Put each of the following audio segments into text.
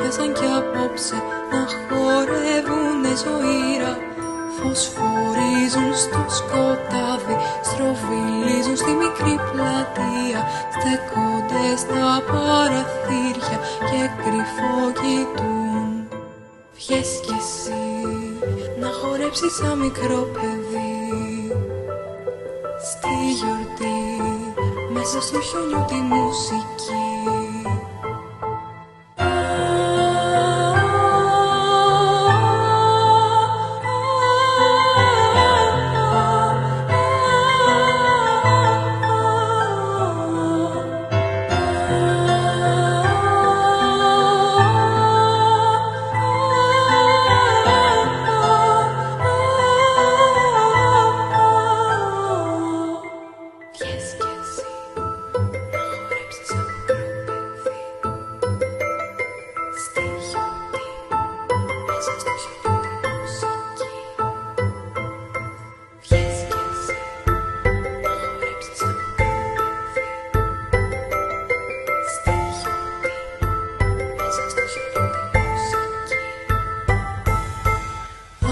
πιάσαν κι απόψε να χορεύουνε ζωήρα. Φωσφορίζουν στο σκοτάδι, στροβιλίζουν στη μικρή πλατεία. Στέκονται στα παραθύρια και κρυφοκοιτούν. Βγες κι εσύ να χορέψεις σαν μικρό παιδί στη γιορτή, μέσα στο χιόνιο τη μουσική.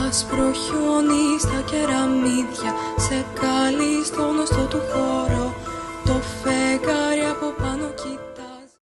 Άσπρο χιόνι στα κεραμίδια σε καλεί στο γνωστό του χώρο.